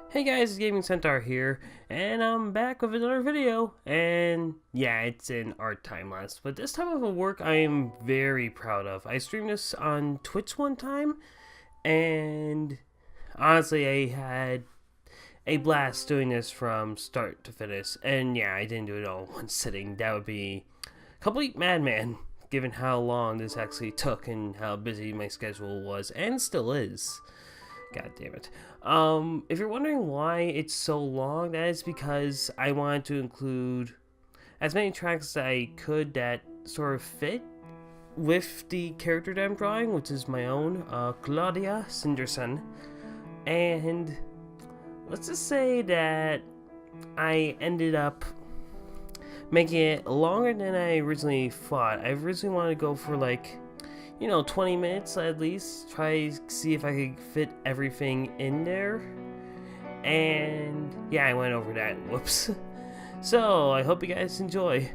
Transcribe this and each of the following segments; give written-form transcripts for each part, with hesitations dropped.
Hey guys, it's Gaming Centaur here, and I'm back with another video, and yeah, it's an art time-lapse, but this type of a work I am very proud of. I streamed this on Twitch one time, and honestly, I had a blast doing this from start to finish, and yeah, I didn't do it all in one sitting. That would be complete madman, given how long this actually took and how busy my schedule was, and still is. God damn it. If you're wondering why it's so long, that is because I wanted to include as many tracks as I could that sort of fit with the character that I'm drawing, which is my own, Claudia Synderson. And let's just say that I ended up making it longer than I originally thought. I originally wanted to go for 20 minutes at least. Try to see if I could fit everything in there. And yeah, I went over that. Whoops. So, I hope you guys enjoy.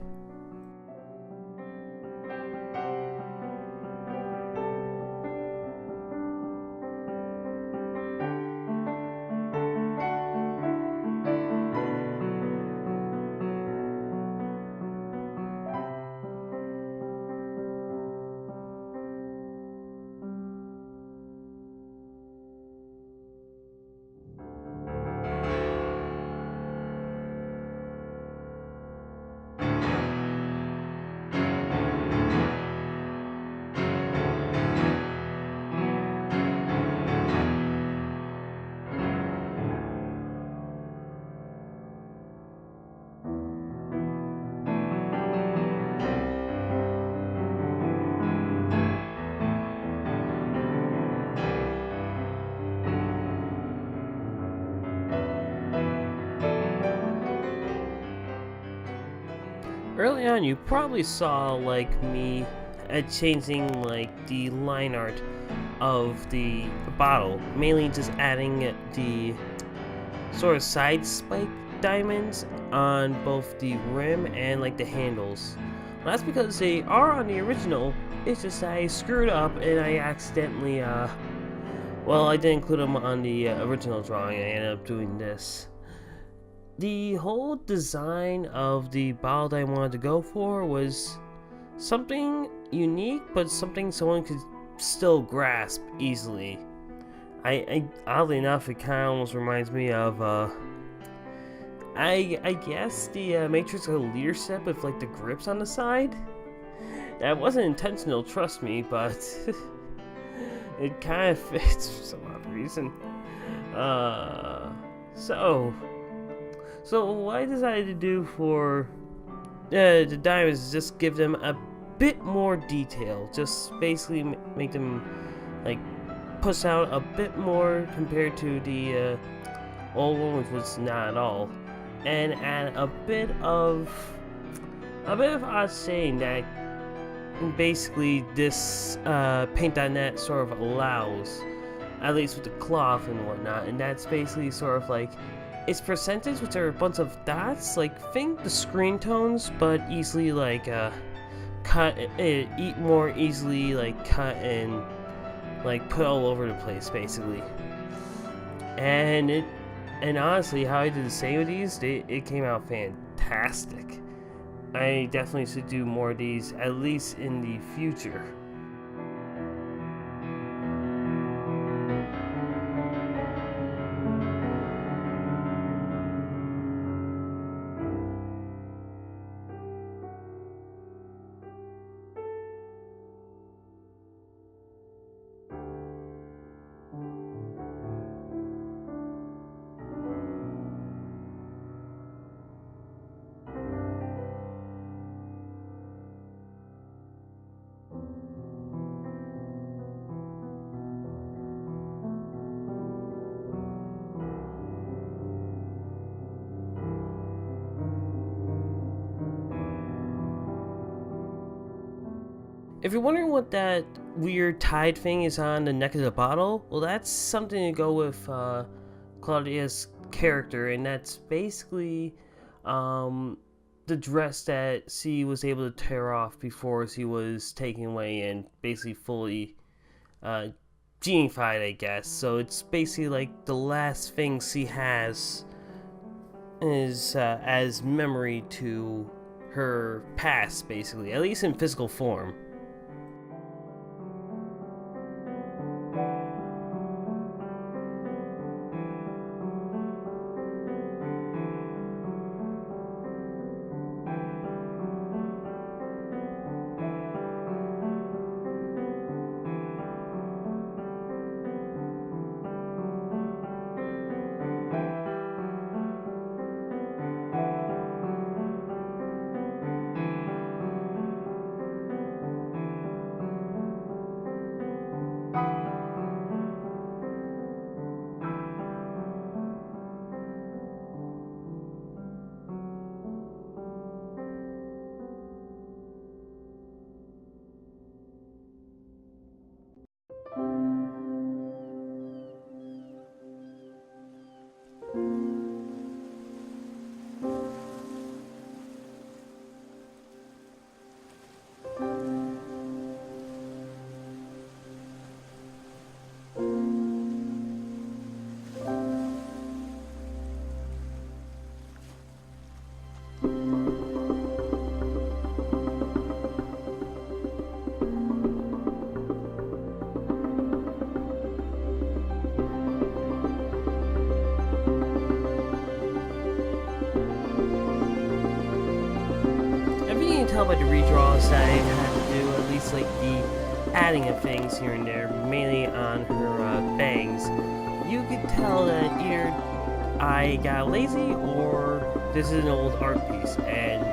Early on, you probably saw me changing the line art of the bottle, mainly just adding the sort of side spike diamonds on both the rim and the handles. Well, that's because they are on the original. It's just I screwed up and I accidentally well, I didn't include them on the original drawing. I ended up doing this. The whole design of the bottle that I wanted to go for was something unique, but something someone could still grasp easily. I oddly enough, it kind of almost reminds me of I guess the Matrix of leadership with the grips on the side. That wasn't intentional, trust me, but it kind of fits for some odd reason. So what I decided to do for the diamonds is just give them a bit more detail. Just basically make them push out a bit more compared to the old one, which was not at all, and add a bit of odd shading that basically this paint.net sort of allows, at least with the cloth and whatnot, and that's basically sort of its percentage, which are a bunch of dots, think the screen tones, but easily cut, eat more easily cut and put all over the place basically. And honestly, how I did the same with these, it came out fantastic. I definitely should do more of these, at least in the future. If you're wondering what that weird tide thing is on the neck of the bottle, well, that's something to go with Claudia's character, and that's basically the dress that she was able to tear off before she was taken away and basically fully genified, I guess. So it's basically like the last thing she has is as memory to her past, basically, at least in physical form. Tell by the redraws that I've had to do, at least like the adding of things here and there, mainly on her bangs. You could tell that either I got lazy or this is an old art piece, and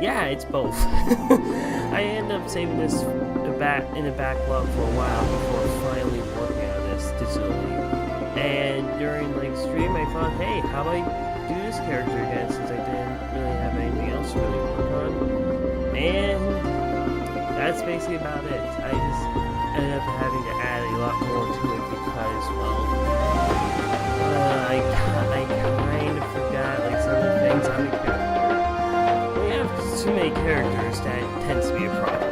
yeah, it's both. I ended up saving this in the backlog for a while before finally working on this digitally. And during like stream, I thought, hey, how about I do this character again, since I didn't really have anything else to really work on. And that's basically about it. I just ended up having to add a lot more to it because, well, I kind of forgot like some of the things on the character. When you have too many characters, that tends to be a problem.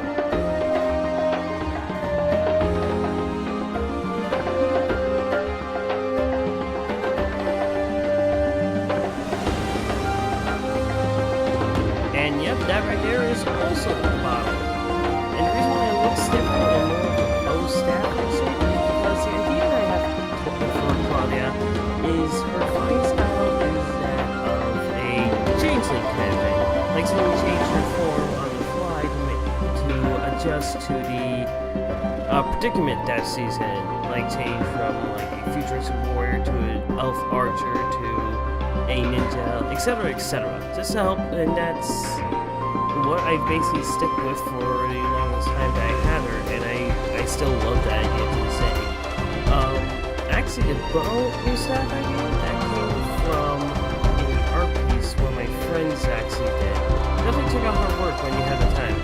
And yep, that right there is also the bottom. And the reason why it looks different and more low stat actually is because the idea I have for Claudia is her fighting style is that of a changeling kind of thing. Like someone change her form on the fly to adjust to the predicament that she's in. Like change from like a futuristic warrior to an elf archer to a ninja, etc., etc. Just to help, and that's what I basically stick with for the longest time that I had her, and I still love that idea to this day. Actually, the bow staff idea that came from an art piece one of my friends actually did. Definitely check out her work when you have the time.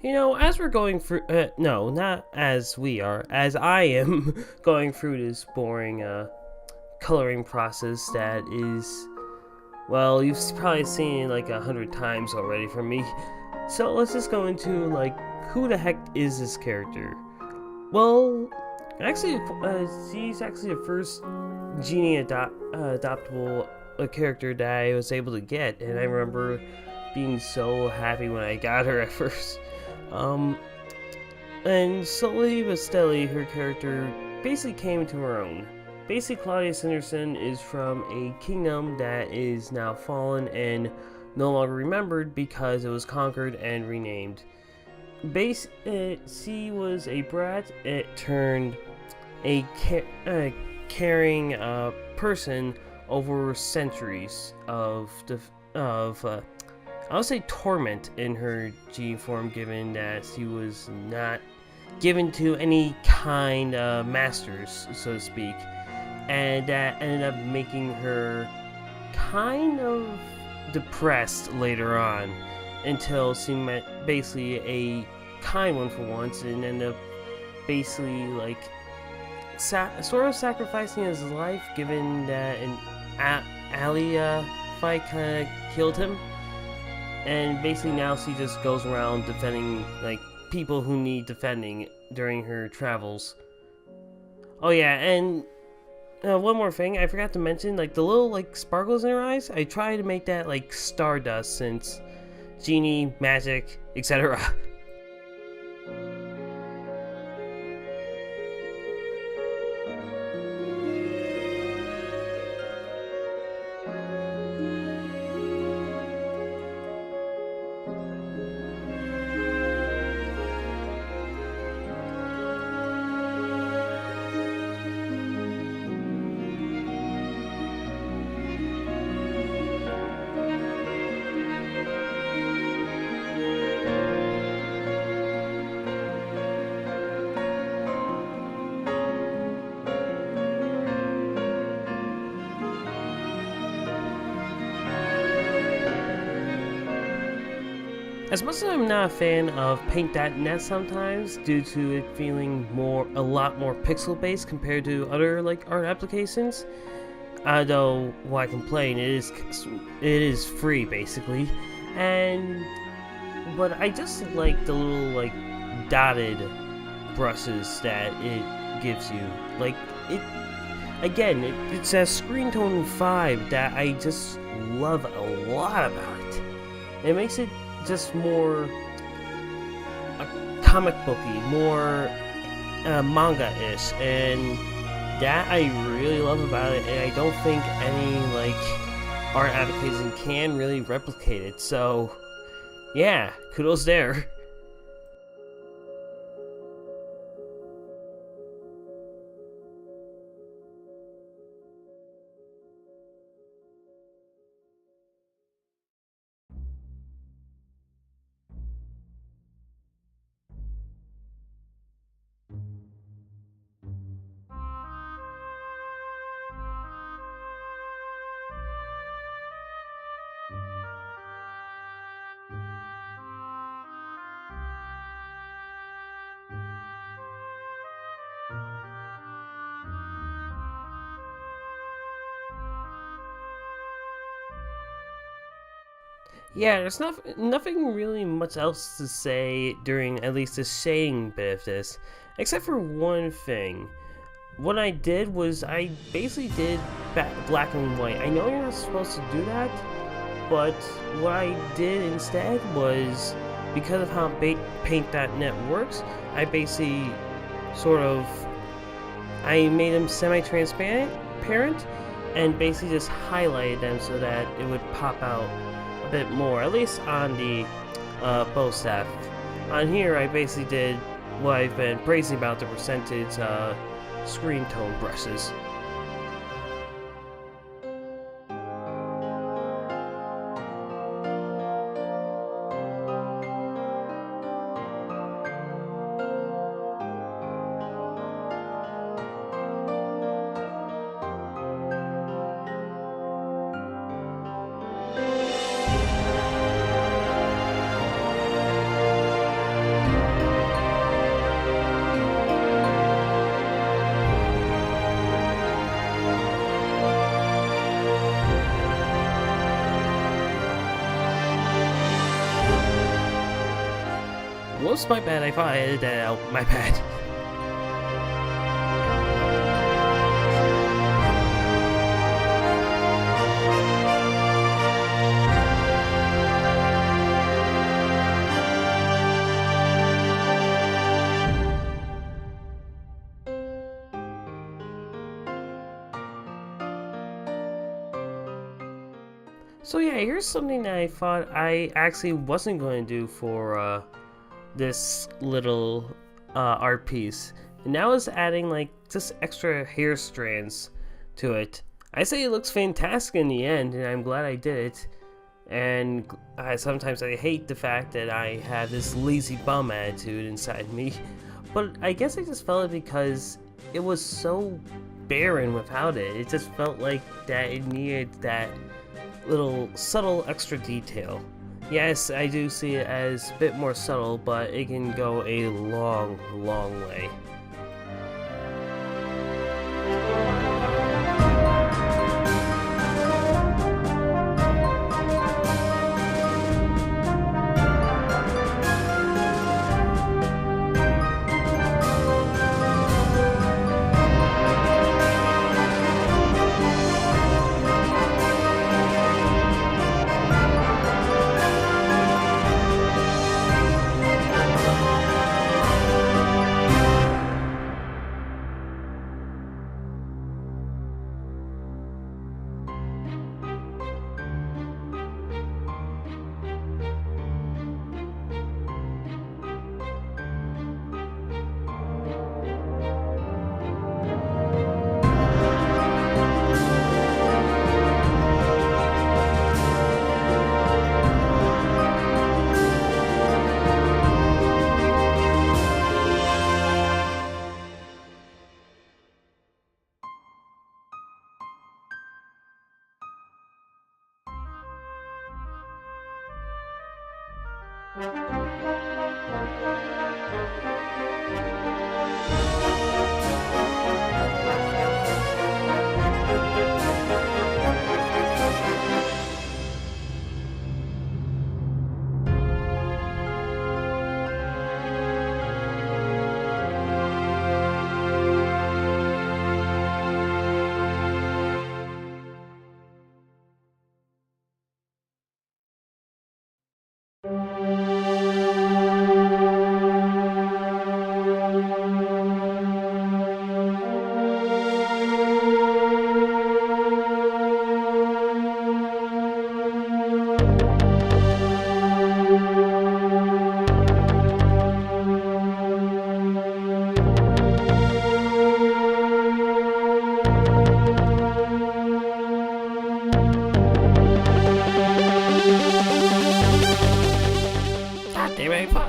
You know, as we're going through, no, not as we are, as I am going through this boring, coloring process that is, well, you've probably seen it like 100 times already from me. So let's just go into, like, who the heck is this character? Well, actually, she's actually the first Genie adoptable character that I was able to get, and I remember being so happy when I got her at first. And slowly but steadily, her character basically came into her own. Basically, Claudia Synderson is from a kingdom that is now fallen and no longer remembered because it was conquered and renamed. She was a brat. It turned a caring person over centuries of I would say torment in her G form, given that she was not given to any kind of masters, so to speak, and that ended up making her kind of depressed later on until she met basically a kind one for once and ended up basically like sort of sacrificing his life, given that an alley fight kind of killed him. And basically now she just goes around defending, like, people who need defending during her travels. Oh yeah, and one more thing, I forgot to mention, like, the little, like, sparkles in her eyes, I try to make that, like, stardust, since Genie, magic, etc. As much as I'm not a fan of Paint.net sometimes, due to it feeling a lot more pixel-based compared to other, like, art applications, though why complain, it is free basically, but I just like the little, like, dotted brushes that it gives you. Like, it's a screen tone vibe that I just love a lot about it. It makes it just more comic booky, more manga-ish, and that I really love about it, and I don't think any, like, art application can really replicate it, so yeah, kudos there. Yeah, there's nothing really much else to say during at least the shading bit of this, except for one thing. What I did was I basically did black and white. I know you're not supposed to do that, but what I did instead was, because of how Paint.net works, I basically I made them semi-transparent, and basically just highlighted them so that it would pop out a bit more, at least on the bow staff. On here, I basically did what I've been praising about the percentage screen tone brushes. whoops, my bad, I thought I edited that out, my bad. So yeah, here's something that I thought I actually wasn't going to do for this little art piece. And that was adding like just extra hair strands to it. I say it looks fantastic in the end, and I'm glad I did it. And sometimes I hate the fact that I have this lazy bum attitude inside me. But I guess I just felt it because it was so barren without it. It just felt like that it needed that little subtle extra detail. Yes, I do see it as a bit more subtle, but it can go a long way.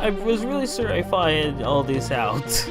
I was really sure I thought I had all these out.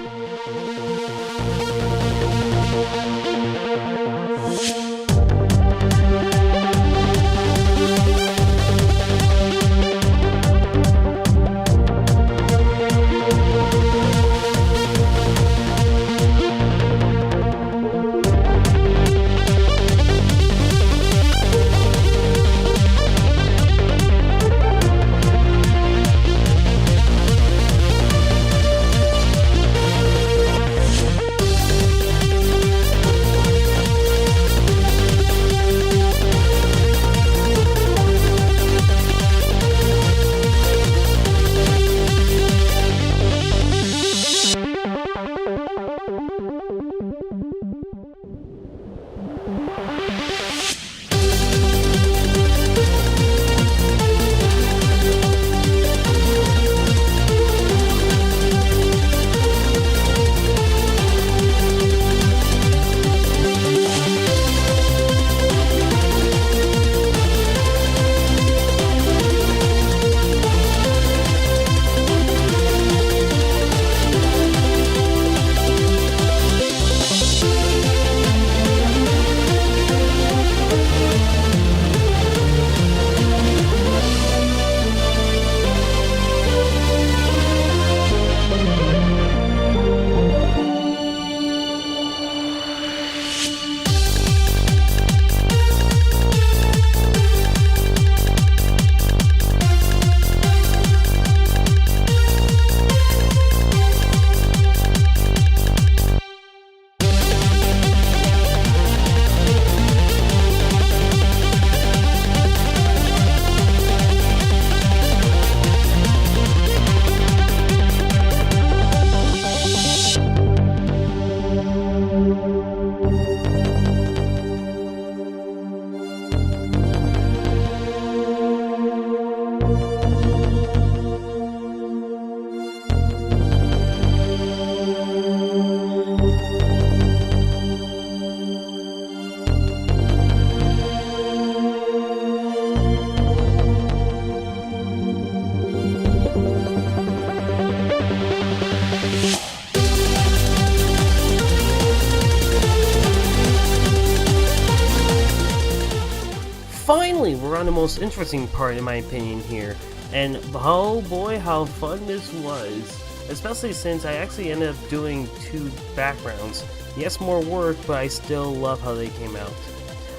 around the most interesting part in my opinion here. And oh boy, how fun this was. Especially since I actually ended up doing 2 backgrounds. Yes, more work, but I still love how they came out.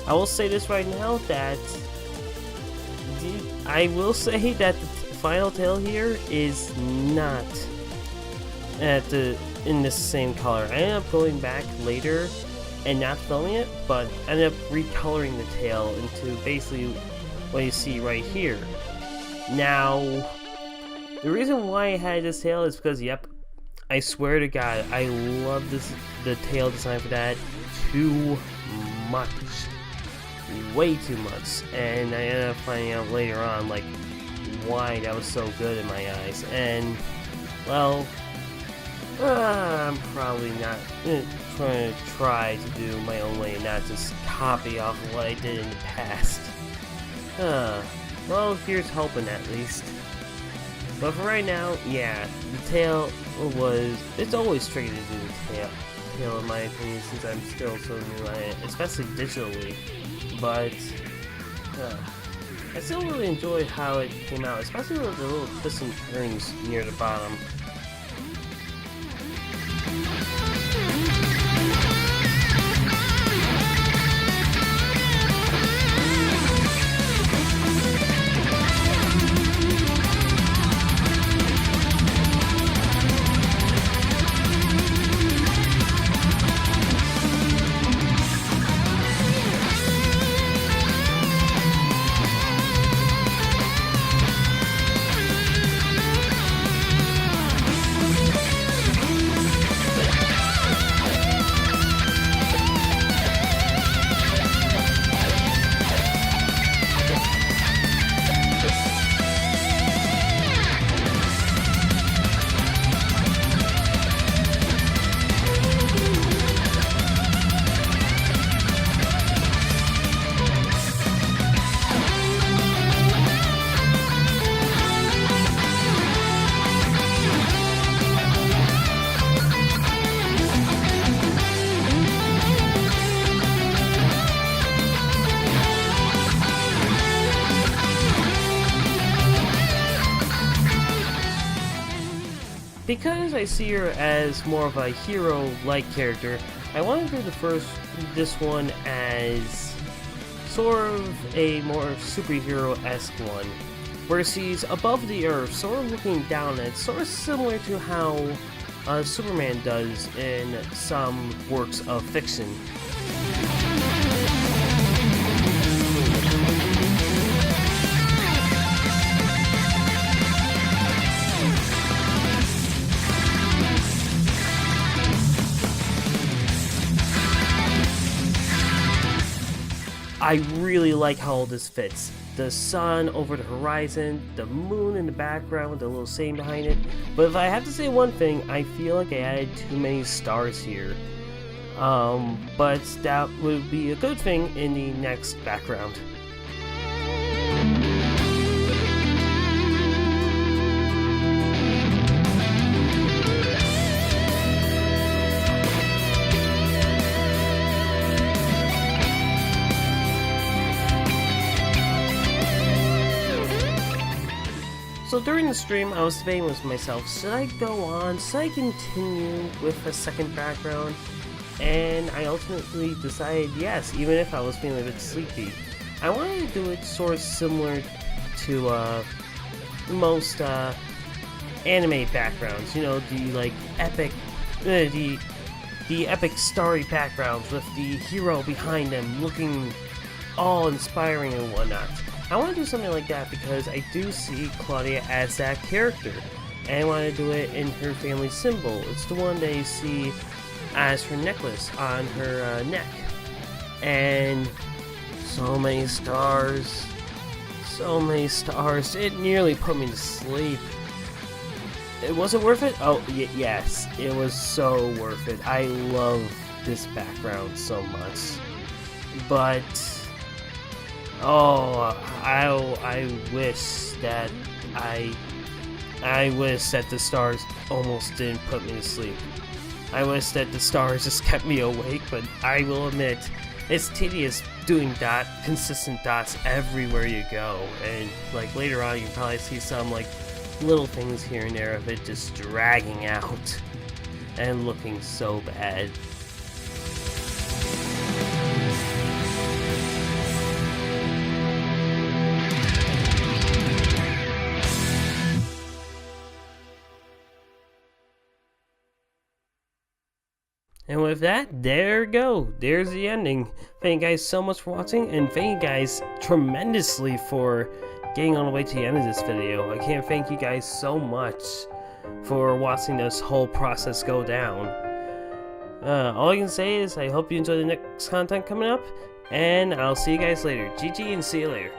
I will say this right now, that I will say that the final tail here is not in the same color. I ended up going back later and not filming it, but ended up recoloring the tail into basically what you see right here. Now, the reason why I had this tail is because, yep, I swear to God, I love the tail design for that too much. Way too much. And I ended up finding out later on, like, why that was so good in my eyes. And, well, I'm probably not try to do my own way and not just copy off of what I did in the past. Well, here's hoping at least. But for right now, yeah, the tail it's always tricky to do the tail in my opinion, since I'm still so new at it, especially digitally. But I still really enjoy how it came out, especially with the little twists and turns near the bottom. Because I see her as more of a hero-like character, I want to do this one as sort of a more superhero-esque one, where she's above the earth, sort of looking down, and it's sort of similar to how Superman does in some works of fiction. I really like how all this fits. The sun over the horizon, the moon in the background with the little saying behind it. But if I have to say one thing, I feel like I added too many stars here. But that would be a good thing in the next background. So during the stream, I was debating with myself, should I go on, should I continue with a second background? And I ultimately decided yes, even if I was feeling a bit sleepy. I wanted to do it sort of similar to most anime backgrounds, you know, the like epic, the epic starry backgrounds with the hero behind them looking all inspiring and whatnot. I want to do something like that because I do see Claudia as that character, and I want to do it in her family symbol. It's the one that you see as her necklace on her neck. And so many stars, it nearly put me to sleep. Was it worth it? Oh, yes, it was so worth it. I love this background so much. But oh, I wish that I wish that the stars almost didn't put me to sleep. I wish that the stars just kept me awake, but I will admit, it's tedious doing consistent dots everywhere you go, and like later on you can probably see some like little things here and there of it just dragging out and looking so bad. And with that, there you go. There's the ending. Thank you guys so much for watching, and thank you guys tremendously for getting all the way to the end of this video. I can't thank you guys so much for watching this whole process go down. All I can say is I hope you enjoy the next content coming up, and I'll see you guys later. GG, and see you later.